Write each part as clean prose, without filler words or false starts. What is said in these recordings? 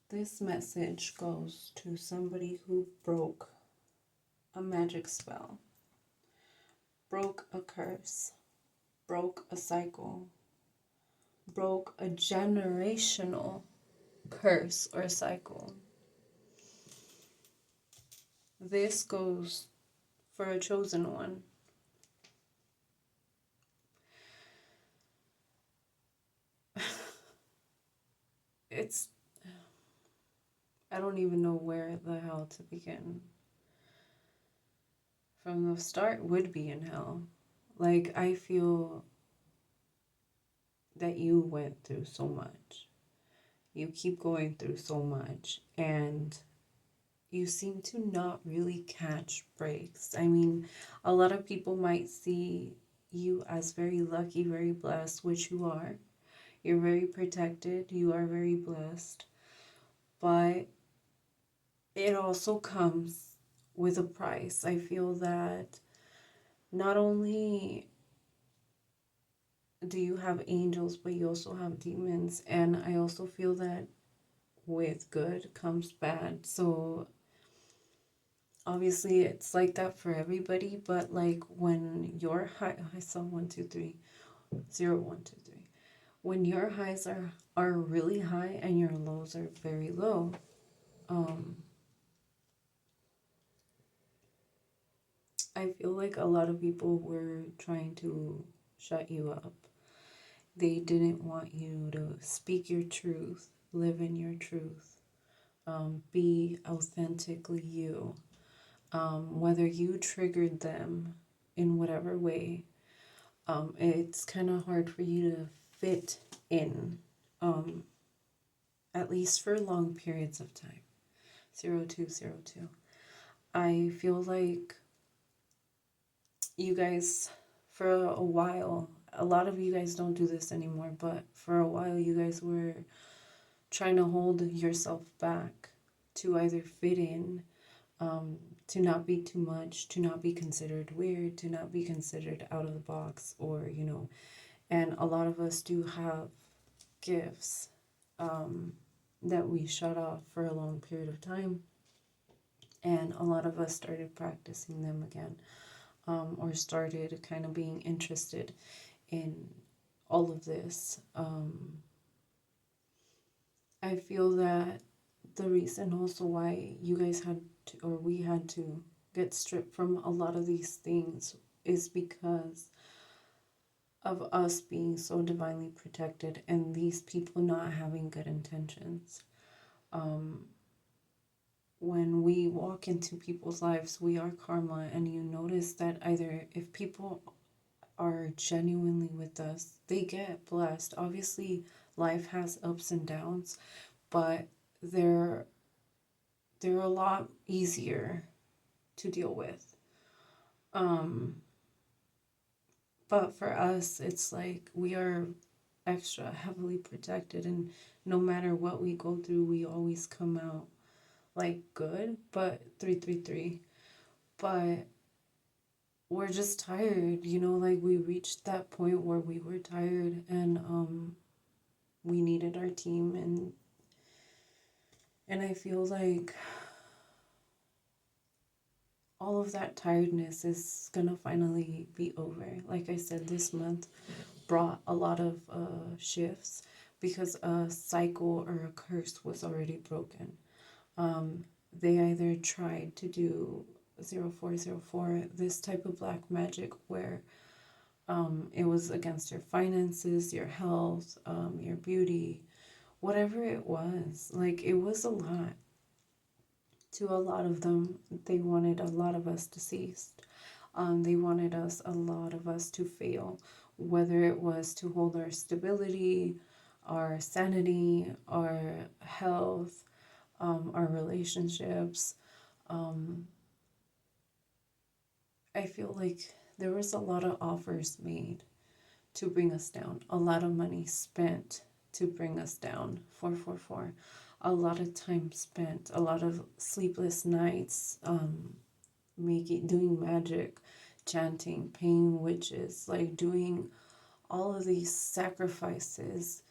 This message goes to somebody who broke a magic spell, broke a curse, broke a cycle, broke a generational curse or cycle. This goes for a chosen one. It's, I don't even know where the hell to begin. From the start would be in hell. Like, I feel that you went through so much. You keep going through so much, and you seem to not really catch breaks. I mean, a lot of people might see you as very lucky, very blessed, which you are. You're very protected, you are very blessed, but it also comes with a price. I feel that not only do you have angels, but you also have demons, and I also feel that with good comes bad. So obviously it's like that for everybody, but like when your high, I saw 1 2 3 0 1 2 3, when your highs are really high and your lows are very low, um I feel like a lot of people were trying to shut you up. They didn't want you to speak your truth, live in your truth, be authentically you. Whether you triggered them in whatever way, it's kind of hard for you to fit in, um, at least for long periods of time. 0202. I feel like you guys, for a while, a lot of you guys don't do this anymore, but for a while, you guys were trying to hold yourself back to either fit in, um, to not be too much, to not be considered weird, to not be considered out of the box, or, and a lot of us do have gifts, um, that we shut off for a long period of time, and a lot of us started practicing them again, or started kind of being interested in all of this. I feel that the reason also why you guys had to, or we had to get stripped from a lot of these things is because of us being so divinely protected and these people not having good intentions. Um, when we walk into people's lives, we are karma, and you notice that either if people are genuinely with us, they get blessed. Obviously, life has ups and downs, but they're they're a lot easier to deal with. Um, but for us, it's like we are extra heavily protected, and no matter what we go through, we always come out like good. But 333, but we're just tired, like we reached that point where we were tired, and we needed our team, and I feel like all of that tiredness is gonna finally be over. Like I said, this month brought a lot of shifts because a cycle or a curse was already broken. They either tried to do 0404, this type of black magic where it was against your finances, your health, your beauty, whatever it was. Like, it was a lot. To a lot of them, they wanted a lot of us deceased. They wanted a lot of us to fail, whether it was to hold our stability, our sanity, our health, our relationships. Um, I feel like there was a lot of offers made to bring us down, a lot of money spent to bring us down. 444. A lot of time spent, a lot of sleepless nights, doing magic, chanting, paying witches, like doing all of these sacrifices,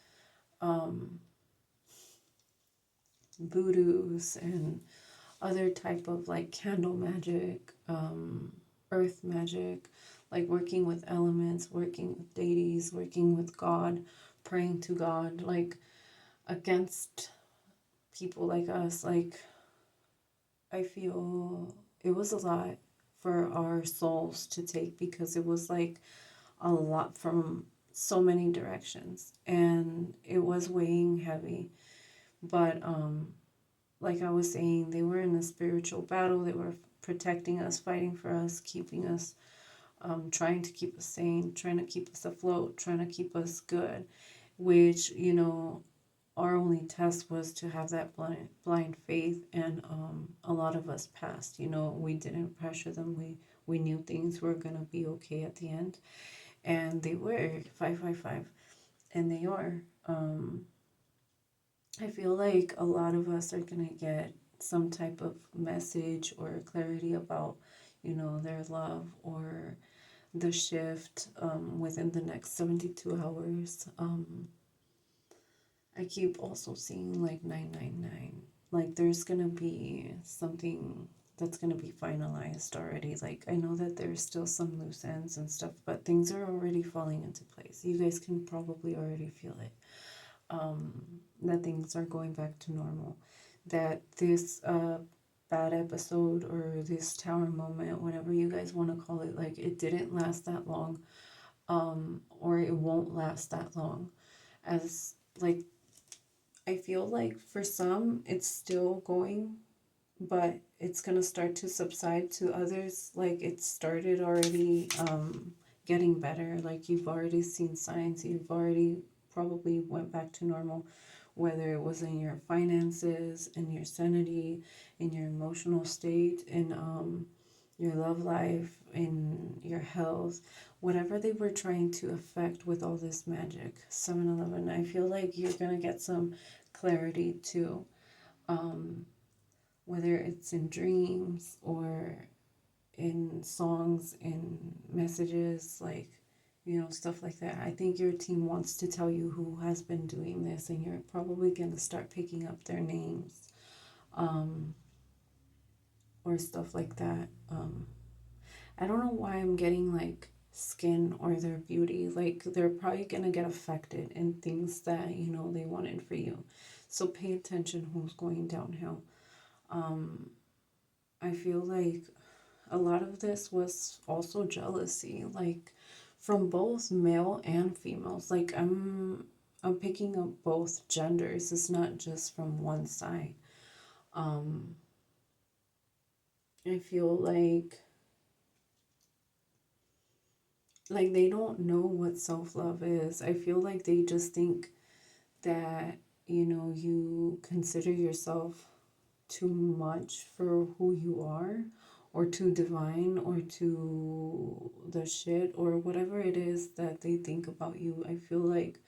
um, voodoos and other type of like candle magic, earth magic, like working with elements, working with deities, working with God, praying to God, like against people like us. Like, I feel it was a lot for our souls to take because it was like a lot from so many directions and it was weighing heavy. But like I was saying, they were in a spiritual battle. They were protecting us, fighting for us, keeping us, trying to keep us sane, trying to keep us afloat, trying to keep us good, which, our only test was to have that blind faith. And a lot of us passed. We didn't pressure them. We knew things were going to be okay at the end. And they were 555. And they are. I feel like a lot of us are going to get some type of message or clarity about, their love or the shift within the next 72 hours. I keep also seeing like 999. Like there's going to be something that's going to be finalized already. Like I know that there's still some loose ends and stuff, but things are already falling into place. You guys can probably already feel it. That things are going back to normal. That this bad episode or this tower moment, whatever you guys want to call it, like it didn't last that long, or it won't last that long. As like I feel like for some it's still going, but it's gonna start to subside. To others, like it started already getting better. Like you've already seen signs. You've already probably went back to normal, whether it was in your finances, in your sanity, in your emotional state, in your love life, in your health, whatever they were trying to affect with all this magic. 7-Eleven, I feel like you're gonna get some clarity too. Um, Whether it's in dreams or in songs, in messages, like, stuff like that. I think your team wants to tell you who has been doing this, and you're probably going to start picking up their names, um, or stuff like that. I don't know why I'm getting like skin or their beauty. Like, they're probably going to get affected in things that, they wanted for you. So pay attention who's going downhill. I feel like a lot of this was also jealousy, like from both male and females. Like I'm picking up both genders. It's not just from one side. Um, I feel like they don't know what self-love is. I feel like they just think that, you consider yourself too much for who you are, or too divine, or too the shit, or whatever it is that they think about you. I feel like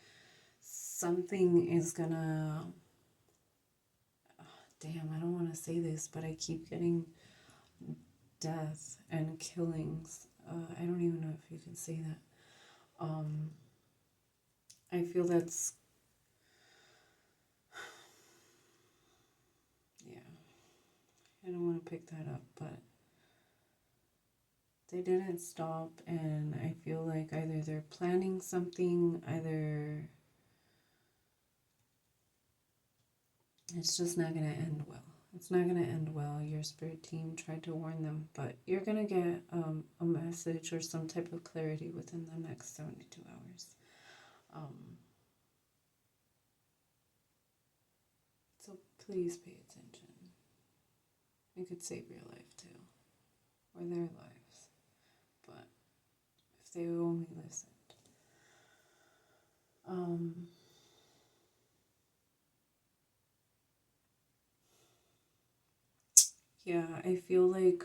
something is gonna, damn, I don't want to say this, but I keep getting death and killings. I don't even know if you can say that. I feel that's, yeah, I don't want to pick that up, but they didn't stop. And I feel like either they're planning something, either it's just not going to end well. It's not going to end well. Your spirit team tried to warn them, but you're going to get a message or some type of clarity within the next 72 hours. So please pay attention. It could save your life too, or their lives. But if they only listened. Um, yeah, I feel like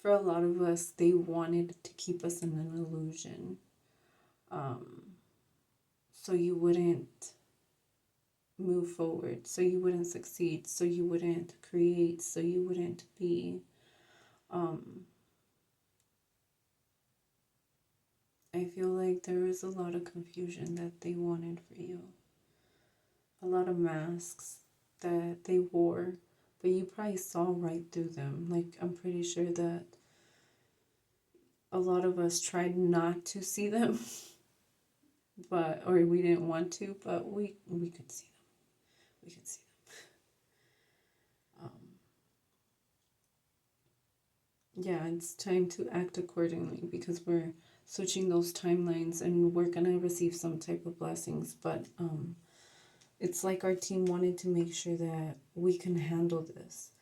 for a lot of us, they wanted to keep us in an illusion. Um, so you wouldn't move forward, so you wouldn't succeed, so you wouldn't create, so you wouldn't be. Um, I feel like there was a lot of confusion that they wanted for you, a lot of masks, that they wore, but you probably saw right through them. Like, I'm pretty sure that a lot of us tried not to see them, but, or we didn't want to, but we could see them. We could see them. Yeah, it's time to act accordingly because we're switching those timelines and we're gonna receive some type of blessings. But it's like our team wanted to make sure that we can handle this,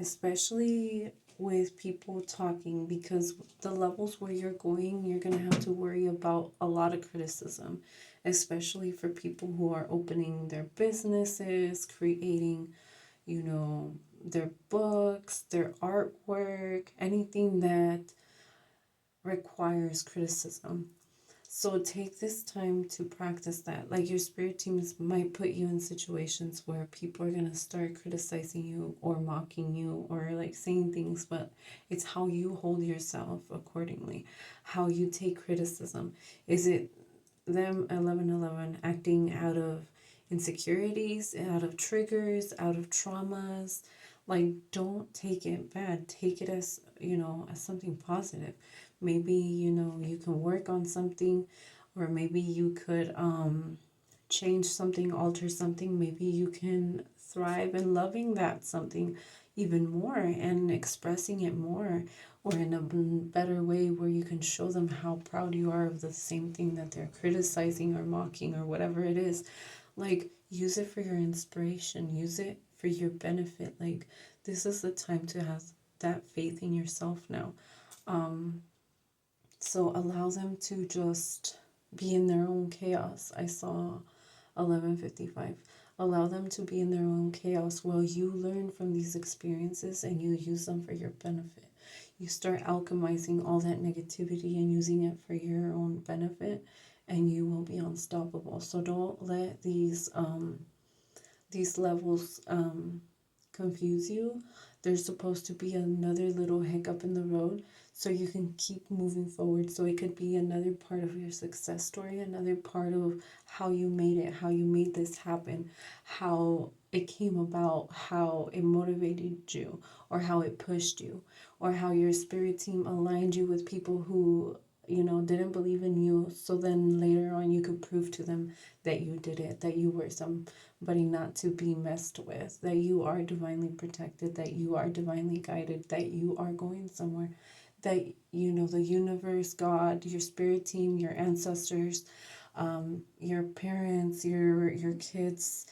especially with people talking, because the levels where you're going, you're gonna have to worry about a lot of criticism, especially for people who are opening their businesses, creating, you know, their books, their artwork, anything that requires criticism. So take this time to practice that. Like, your spirit teams might put you in situations where people are going to start criticizing you or mocking you or like saying things, but it's how you hold yourself accordingly, how you take criticism. Is it them 11:11 acting out of insecurities, out of triggers, out of traumas? Like, don't take it bad. Take it as, you know, as something positive. Maybe, you know, you can work on something, or maybe you could change something, alter something. Maybe you can thrive in loving that something even more and expressing it more, or in a better way where you can show them how proud you are of the same thing that they're criticizing or mocking or whatever it is. Like, use it for your inspiration, use it for your benefit. Like, this is the time to have that faith in yourself now. So allow them to just be in their own chaos. I saw 11:55. Allow them to be in their own chaos while you learn from these experiences and you use them for your benefit. You start alchemizing all that negativity and using it for your own benefit, and you will be unstoppable. So don't let these levels confuse you. There's supposed to be another little hiccup in the road so you can keep moving forward. So it could be another part of your success story, another part of how you made it, how you made this happen, how it came about, how it motivated you, or how it pushed you, or how your spirit team aligned you with people who, you know, didn't believe in you. So then later on you could prove to them that you did it, that you were somebody not to be messed with, that you are divinely protected, that you are divinely guided, that you are going somewhere, that, you know, the universe, God, your spirit team, your ancestors, your parents, your kids,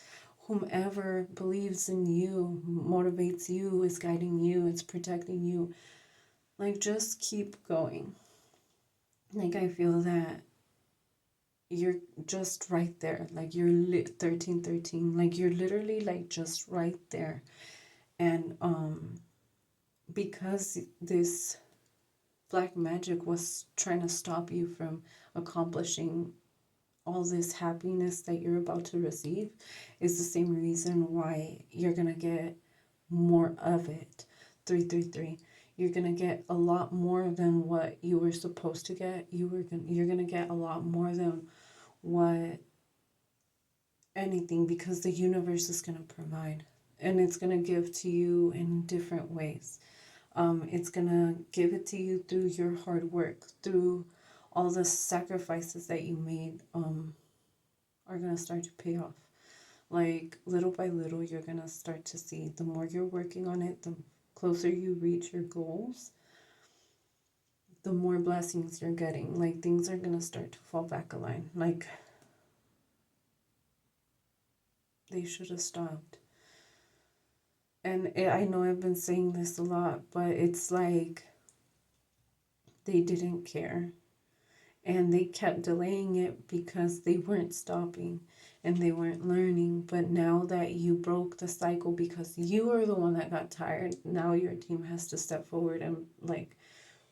whomever believes in you, motivates you, is guiding you, is protecting you. Like, just keep going. Like, I feel that you're just right there. Like, you're 1313. Like, you're literally like just right there. And because this black magic was trying to stop you from accomplishing all this happiness that you're about to receive, is the same reason why you're gonna get more of it. 333. You're gonna get a lot more than what you were supposed to get. You're gonna get a lot more than what anything, because the universe is gonna provide, and it's gonna give to you in different ways. It's gonna give it to you through your hard work, through all the sacrifices that you made. Are gonna start to pay off. Like, little by little, you're gonna start to see the more you're working on it, the closer you reach your goals, the more blessings you're getting. Like, things are gonna start to fall back a line. Like, they should have stopped. And I know I've been saying this a lot, but it's like they didn't care. And they kept delaying it because they weren't stopping and they weren't learning. But now that you broke the cycle because you were the one that got tired, now your team has to step forward and like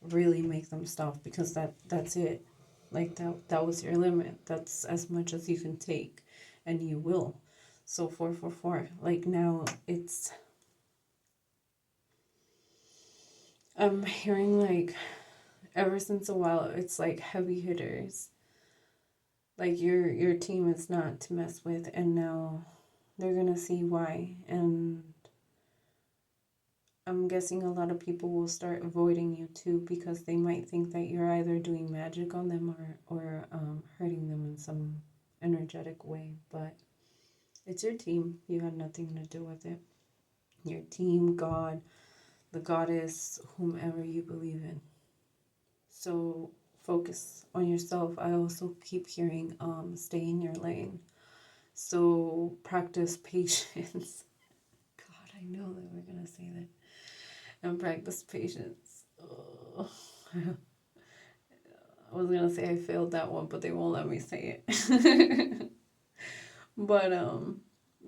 really make them stop, because that's it. Like, that was your limit. That's as much as you can take, and you will. So 444. Like, now it's, I'm hearing like ever since a while it's like heavy hitters. Like, your team is not to mess with, and now they're gonna see why. And I'm guessing a lot of people will start avoiding you too, because they might think that you're either doing magic on them or hurting them in some energetic way. But it's your team. You had nothing to do with it. Your team, God, the goddess, whomever you believe in. So focus on yourself. I also keep hearing stay in your lane. So practice patience. God, I know that we're gonna say that. And practice patience. Oh. I was gonna say I failed that one, but they won't let me say it. But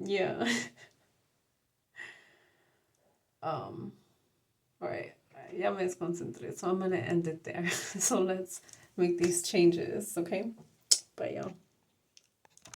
yeah. All right. Ya me desconcentré, so I'm gonna end it there. So let's make these changes, okay? Bye, y'all.